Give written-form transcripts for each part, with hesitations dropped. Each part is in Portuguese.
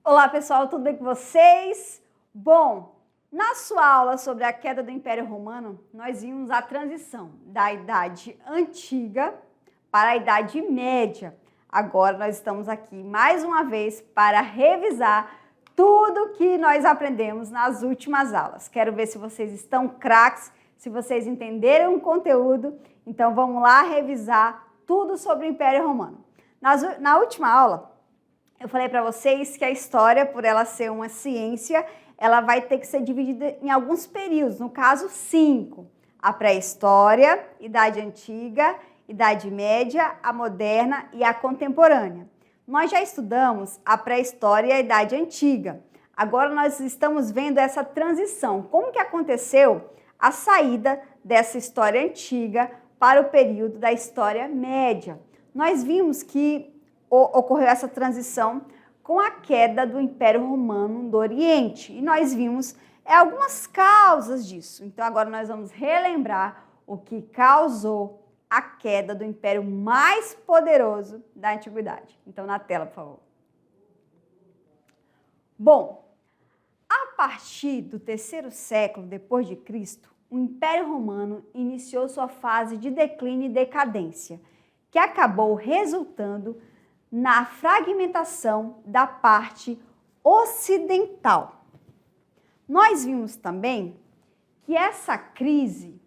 Olá pessoal, tudo bem com vocês? Bom, na sua aula sobre a queda do Império Romano, nós vimos a transição da Idade Antiga para a Idade Média. Agora nós estamos aqui mais uma vez para revisar tudo que nós aprendemos nas últimas aulas. Quero ver se vocês estão craques, se vocês entenderam o conteúdo. Então vamos lá revisar tudo sobre o Império Romano. Na última aula, eu falei para vocês que a história, por ela ser uma ciência, ela vai ter que ser dividida em alguns períodos, no caso 5. A pré-história, Idade Antiga, Idade Média, a Moderna e a Contemporânea. Nós já estudamos a pré-história e a Idade Antiga. Agora nós estamos vendo essa transição. Como que aconteceu a saída dessa história antiga para o período da História Média? Nós vimos que ocorreu essa transição com a queda do Império Romano do Oriente. E nós vimos algumas causas disso. Então agora nós vamos relembrar o que causou a queda do império mais poderoso da Antiguidade. Então na tela, por favor. Bom, a partir do 3º século depois de Cristo, o Império Romano iniciou sua fase de declínio e decadência, que acabou resultando na fragmentação da parte ocidental. Nós vimos também que essa crise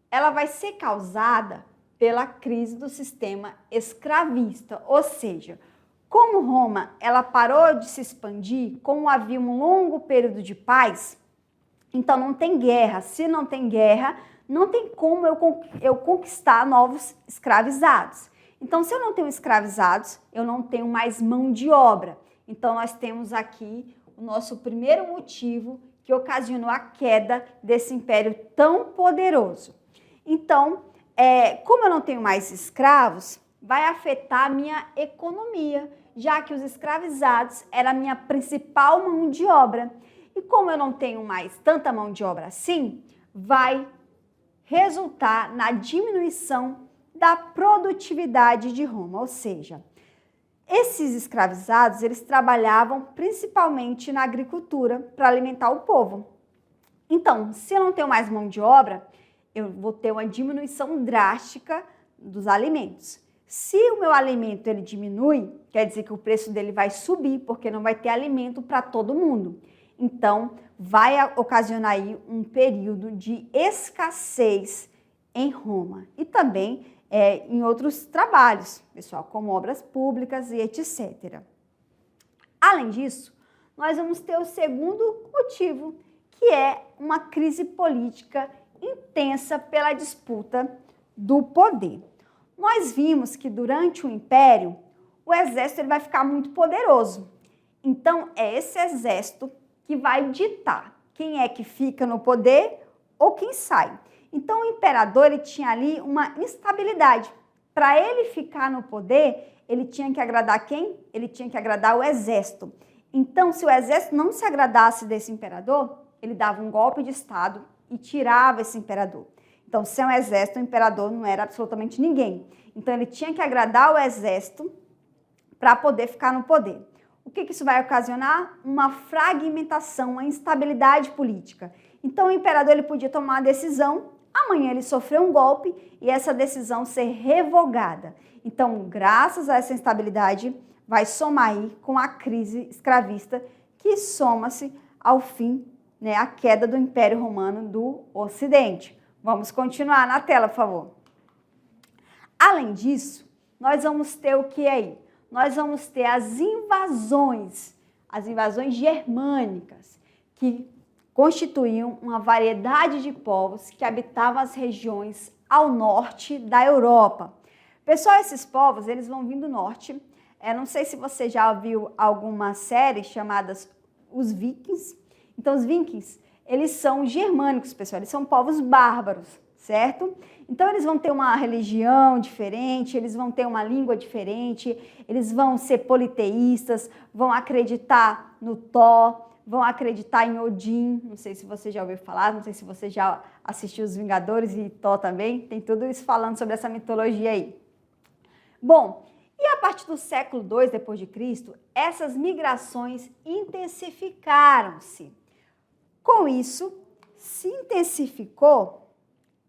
ela vai ser causada pela crise do sistema escravista, ou seja, como Roma ela parou de se expandir, como havia um longo período de paz, então não tem guerra. Se não tem guerra, não tem como eu conquistar novos escravizados. Então, se eu não tenho escravizados, eu não tenho mais mão de obra. Então, nós temos aqui o nosso primeiro motivo que ocasionou a queda desse império tão poderoso. Então, como eu não tenho mais escravos, vai afetar a minha economia, já que os escravizados eram a minha principal mão de obra. E como eu não tenho mais tanta mão de obra assim, vai resultar na diminuição da produtividade de Roma, ou seja, esses escravizados, eles trabalhavam principalmente na agricultura para alimentar o povo. Então, se eu não tenho mais mão de obra, eu vou ter uma diminuição drástica dos alimentos. Se o meu alimento ele diminui, quer dizer que o preço dele vai subir, porque não vai ter alimento para todo mundo. Então, vai ocasionar aí um período de escassez em Roma e também em outros trabalhos, pessoal, como obras públicas e etc. Além disso, nós vamos ter o segundo motivo, que é uma crise política intensa pela disputa do poder. Nós vimos que durante o Império, o exército ele vai ficar muito poderoso. Então, é esse exército que vai ditar quem é que fica no poder ou quem sai. Então, o imperador ele tinha ali uma instabilidade. Para ele ficar no poder, ele tinha que agradar quem? Ele tinha que agradar o exército. Então, se o exército não se agradasse desse imperador, ele dava um golpe de Estado e tirava esse imperador. Então, sem o exército, o imperador não era absolutamente ninguém. Então, ele tinha que agradar o exército para poder ficar no poder. O que isso vai ocasionar? Uma fragmentação, uma instabilidade política. Então, o imperador ele podia tomar uma decisão, amanhã ele sofreu um golpe e essa decisão ser revogada. Então, graças a essa instabilidade, vai somar aí com a crise escravista, que soma-se ao fim, a queda do Império Romano do Ocidente. Vamos continuar na tela, por favor. Além disso, nós vamos ter o que aí? Nós vamos ter as invasões germânicas, que constituíam uma variedade de povos que habitavam as regiões ao norte da Europa. Pessoal, esses povos, eles vão vir do norte. Não sei se você já viu alguma série chamada Os Vikings. Então, os Vikings, eles são germânicos, pessoal, eles são povos bárbaros, certo? Então, eles vão ter uma religião diferente, eles vão ter uma língua diferente, eles vão ser politeístas, vão acreditar no Thor, vão acreditar em Odin, não sei se você já ouviu falar, não sei se você já assistiu Os Vingadores e Thor também, tem tudo isso falando sobre essa mitologia aí. Bom, e a partir do século II depois de Cristo, essas migrações intensificaram-se. Com isso, se intensificou,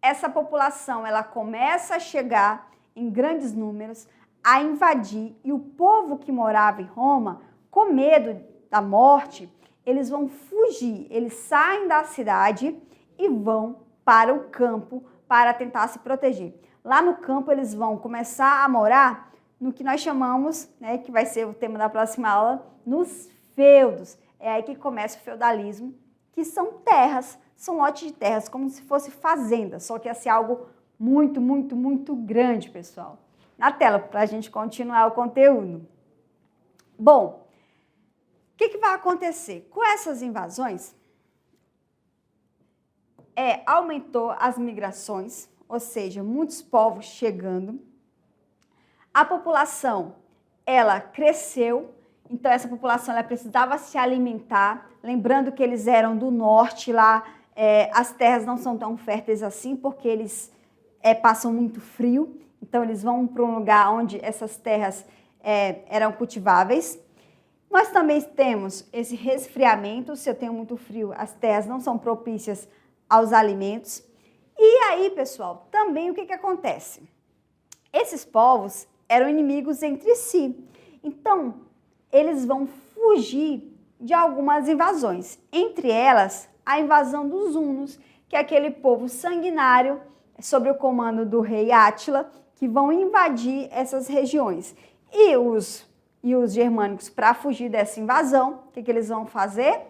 essa população ela começa a chegar em grandes números, a invadir, e o povo que morava em Roma, com medo da morte, eles vão fugir, eles saem da cidade e vão para o campo para tentar se proteger. Lá no campo eles vão começar a morar no que nós chamamos, né, que vai ser o tema da próxima aula, nos feudos. É aí que começa o feudalismo, que são terras, são lotes de terras, como se fosse fazenda, só que ia ser algo muito, muito, muito grande, pessoal. Na tela, para a gente continuar o conteúdo. Bom, o que vai acontecer? Com essas invasões, aumentou as migrações, ou seja, muitos povos chegando. A população, ela cresceu, então essa população ela precisava se alimentar, lembrando que eles eram do norte, lá as terras não são tão férteis assim, porque eles passam muito frio, então eles vão para um lugar onde essas terras eram cultiváveis. Nós também temos esse resfriamento, se eu tenho muito frio, as terras não são propícias aos alimentos. E aí, pessoal, também o que acontece? Esses povos eram inimigos entre si, então eles vão fugir de algumas invasões, entre elas a invasão dos hunos, que é aquele povo sanguinário sob o comando do rei Átila, que vão invadir essas regiões. E os germânicos, para fugir dessa invasão, o que eles vão fazer?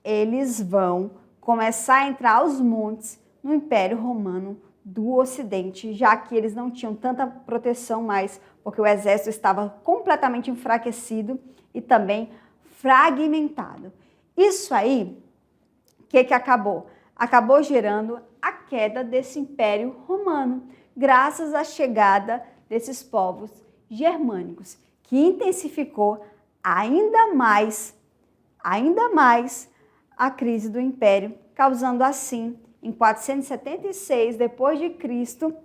Eles vão começar a entrar aos montes no Império Romano do Ocidente, já que eles não tinham tanta proteção mais, porque o exército estava completamente enfraquecido e também fragmentado. Isso aí, o que acabou? Acabou gerando a queda desse Império Romano, graças à chegada desses povos germânicos, que intensificou ainda mais a crise do Império, causando assim, em 476 depois de Cristo,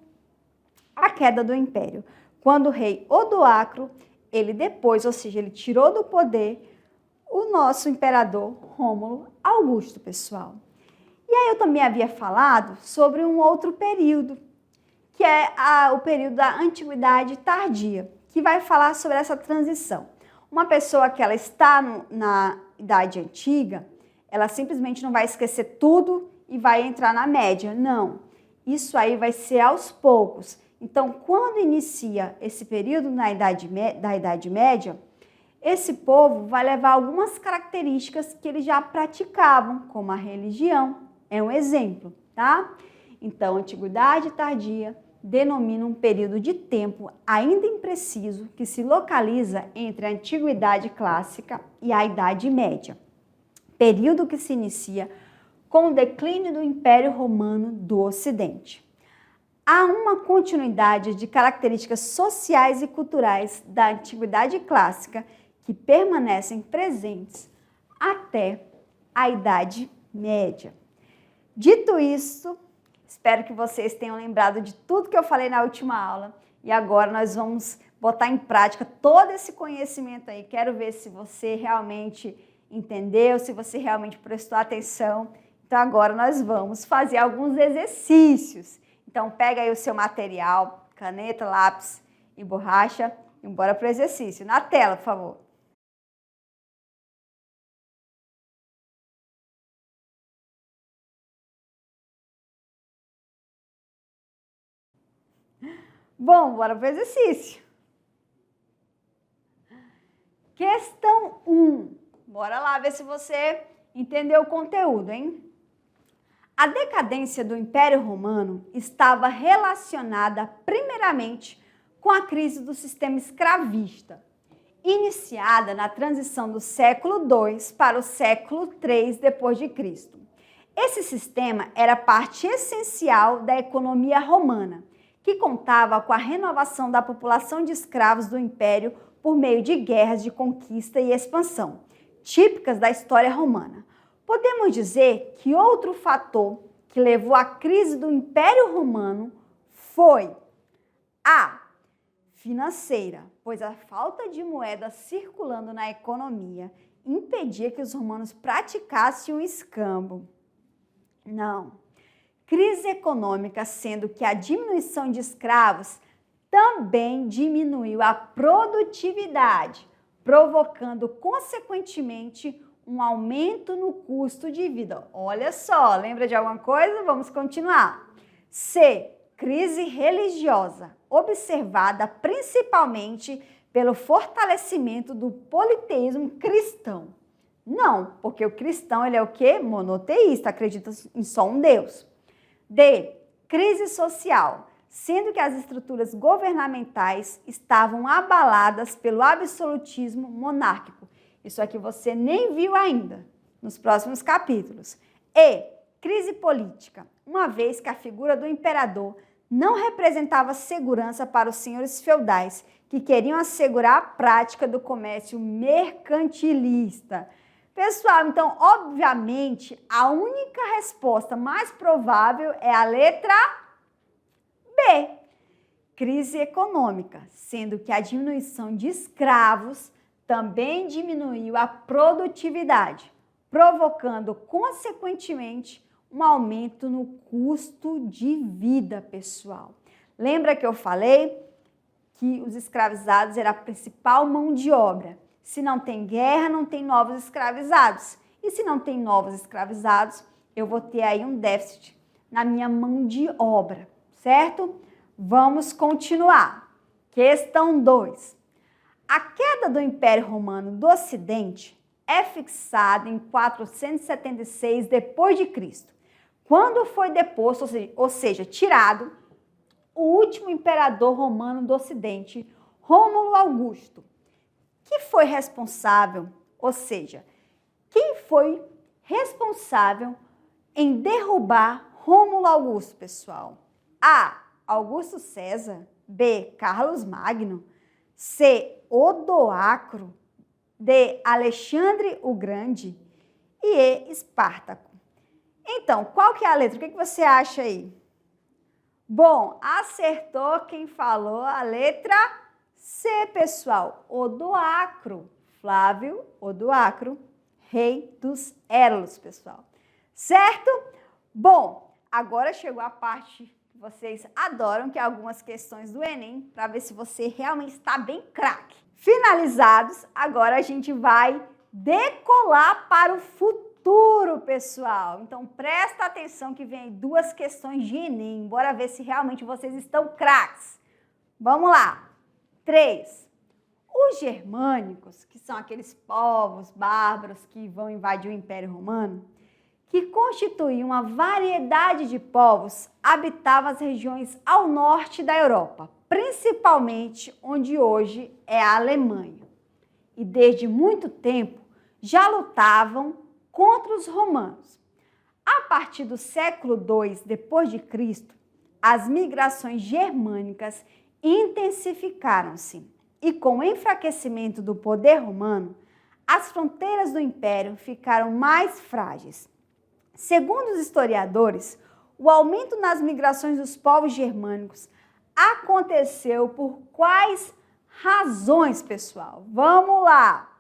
a queda do Império. Quando o rei Odoacro, ele tirou do poder o nosso imperador Rômulo Augusto, pessoal. E aí eu também havia falado sobre um outro período, que é o período da Antiguidade Tardia, que vai falar sobre essa transição. Uma pessoa que ela está na Idade Antiga, ela simplesmente não vai esquecer tudo e vai entrar na média. Não, isso aí vai ser aos poucos. Então, quando inicia esse período da Idade Média, esse povo vai levar algumas características que eles já praticavam, como a religião. É um exemplo, tá? Então, Antiguidade Tardia denomina um período de tempo ainda impreciso que se localiza entre a Antiguidade Clássica e a Idade Média. Período que se inicia com o declínio do Império Romano do Ocidente. Há uma continuidade de características sociais e culturais da Antiguidade Clássica que permanecem presentes até a Idade Média. Dito isso, espero que vocês tenham lembrado de tudo que eu falei na última aula e agora nós vamos botar em prática todo esse conhecimento aí. Quero ver se você realmente entendeu, se você realmente prestou atenção. Então agora nós vamos fazer alguns exercícios. Então pega aí o seu material, caneta, lápis e borracha e bora para o exercício. Na tela, por favor. Bom, bora para o exercício. Questão 1. Bora lá ver se você entendeu o conteúdo, hein? A decadência do Império Romano estava relacionada primeiramente com a crise do sistema escravista, iniciada na transição do século II para o século III depois de Cristo. Esse sistema era parte essencial da economia romana, que contava com a renovação da população de escravos do Império por meio de guerras de conquista e expansão. típicas da história romana. Podemos dizer que outro fator que levou à crise do Império Romano foi a financeira, pois a falta de moeda circulando na economia impedia que os romanos praticassem o escambo. Não. Crise econômica, sendo que a diminuição de escravos também diminuiu a produtividade, provocando, consequentemente, um aumento no custo de vida. Olha só, lembra de alguma coisa? Vamos continuar. C. Crise religiosa, observada principalmente pelo fortalecimento do politeísmo cristão. Não, porque o cristão ele é o quê? Monoteísta, acredita em só um Deus. D. Crise social, sendo que as estruturas governamentais estavam abaladas pelo absolutismo monárquico. Isso aqui você nem viu ainda, nos próximos capítulos. E. Crise política, uma vez que a figura do imperador não representava segurança para os senhores feudais, que queriam assegurar a prática do comércio mercantilista. Pessoal, então, obviamente, a única resposta mais provável é a letra B. Crise econômica, sendo que a diminuição de escravos também diminuiu a produtividade, provocando, consequentemente, um aumento no custo de vida, pessoal. Lembra que eu falei que os escravizados eram a principal mão de obra? Se não tem guerra, não tem novos escravizados. E se não tem novos escravizados, eu vou ter aí um déficit na minha mão de obra, certo? Vamos continuar. Questão 2. A queda do Império Romano do Ocidente é fixada em 476 d.C., quando foi deposto, ou seja, tirado, o último imperador romano do Ocidente, Rômulo Augusto, que foi responsável, ou seja, quem foi responsável em derrubar Rômulo Augusto, pessoal? A. Augusto César. B. Carlos Magno. C. Odoacro. D. Alexandre o Grande. E E. Espartaco. Então, qual que é a letra? O que você acha aí? Bom, acertou quem falou a letra C, pessoal. Odoacro. Flávio Odoacro, rei dos Hérulos, pessoal. Certo? Bom, agora chegou a parte que vocês adoram, que é algumas questões do Enem, para ver se você realmente está bem craque. Finalizados, agora a gente vai decolar para o futuro, pessoal. Então, presta atenção que vem aí 2 questões de Enem. Bora ver se realmente vocês estão craques. Vamos lá. 3. Os germânicos, que são aqueles povos bárbaros que vão invadir o Império Romano, que constituíam uma variedade de povos, habitavam as regiões ao norte da Europa, principalmente onde hoje é a Alemanha. E desde muito tempo já lutavam contra os romanos. A partir do século II d.C., as migrações germânicas intensificaram-se e, com o enfraquecimento do poder romano, as fronteiras do império ficaram mais frágeis. Segundo os historiadores, o aumento nas migrações dos povos germânicos aconteceu por quais razões, pessoal? Vamos lá!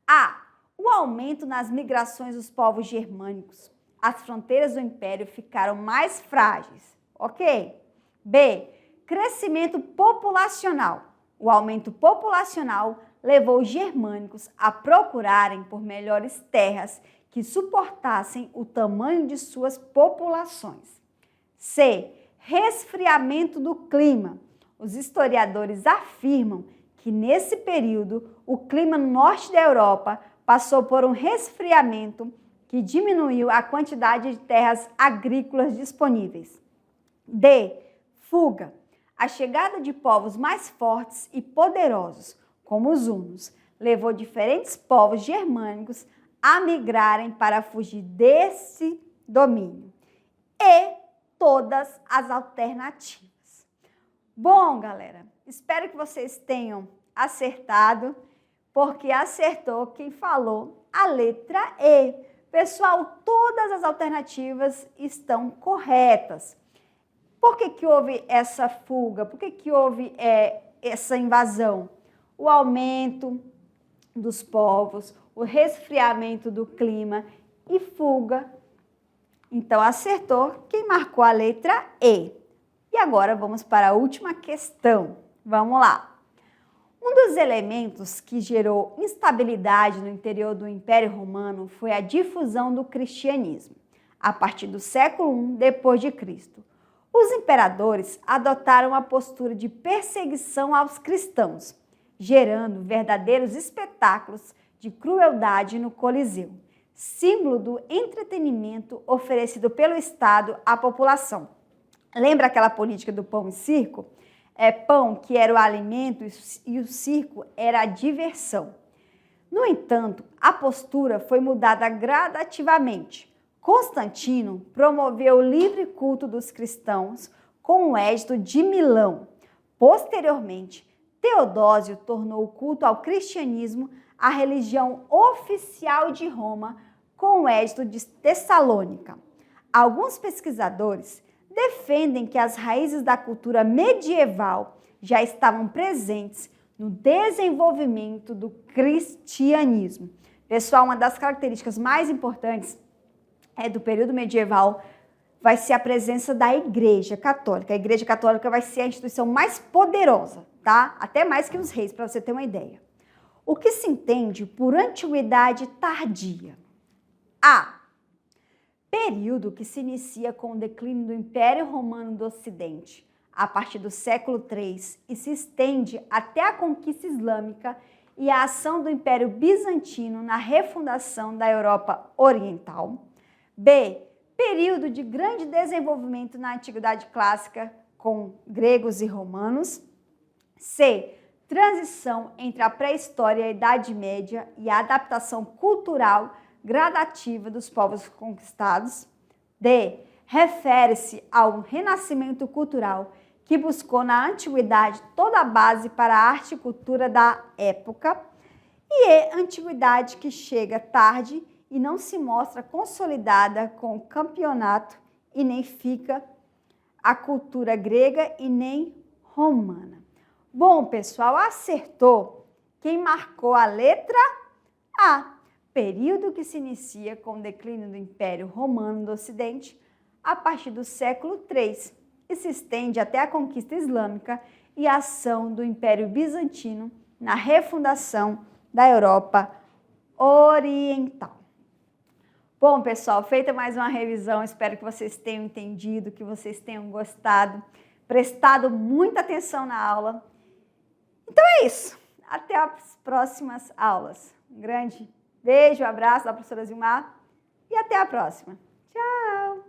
A. O aumento nas migrações dos povos germânicos. As fronteiras do império ficaram mais frágeis. Ok? B. Crescimento populacional. O aumento populacional levou os germânicos a procurarem por melhores terras que suportassem o tamanho de suas populações. C. Resfriamento do clima. Os historiadores afirmam que nesse período o clima no norte da Europa passou por um resfriamento que diminuiu a quantidade de terras agrícolas disponíveis. D. Fuga. A chegada de povos mais fortes e poderosos, como os hunos, levou diferentes povos germânicos a migrarem para fugir desse domínio. E todas as alternativas. Bom, galera, espero que vocês tenham acertado, porque acertou quem falou a letra E. Pessoal, todas as alternativas estão corretas. Por que houve essa fuga? Por que houve essa invasão? O aumento dos povos, o resfriamento do clima e fuga. Então, acertou quem marcou a letra E. E agora vamos para a última questão. Vamos lá. Um dos elementos que gerou instabilidade no interior do Império Romano foi a difusão do cristianismo, a partir do século I d.C. Os imperadores adotaram a postura de perseguição aos cristãos, gerando verdadeiros espetáculos de crueldade no Coliseu, símbolo do entretenimento oferecido pelo Estado à população. Lembra aquela política do pão e circo? Pão, que era o alimento, e o circo era a diversão. No entanto, a postura foi mudada gradativamente. Constantino promoveu o livre culto dos cristãos com o Edito de Milão. Posteriormente, Teodósio tornou o culto ao cristianismo a religião oficial de Roma com o Edito de Tessalônica. Alguns pesquisadores defendem que as raízes da cultura medieval já estavam presentes no desenvolvimento do cristianismo. Pessoal, uma das características mais importantes do período medieval vai ser a presença da Igreja Católica. A Igreja Católica vai ser a instituição mais poderosa, tá? Até mais que os reis, para você ter uma ideia. O que se entende por antiguidade tardia? A. Período que se inicia com o declínio do Império Romano do Ocidente, a partir do século III, e se estende até a conquista islâmica e a ação do Império Bizantino na refundação da Europa Oriental. B. Período de grande desenvolvimento na Antiguidade Clássica com gregos e romanos. C. Transição entre a pré-história e a Idade Média e a adaptação cultural gradativa dos povos conquistados. D. Refere-se ao renascimento cultural que buscou na antiguidade toda a base para a arte e cultura da época. E E. Antiguidade que chega tarde e não se mostra consolidada com o campeonato e nem fica a cultura grega e nem romana. Bom, pessoal, acertou quem marcou a letra A. Período que se inicia com o declínio do Império Romano do Ocidente a partir do século III e se estende até a conquista islâmica e a ação do Império Bizantino na refundação da Europa Oriental. Bom, pessoal, feita mais uma revisão, espero que vocês tenham entendido, que vocês tenham gostado, prestado muita atenção na aula. Então é isso, até as próximas aulas. Um grande beijo, abraço da professora Zilmar e até a próxima. Tchau!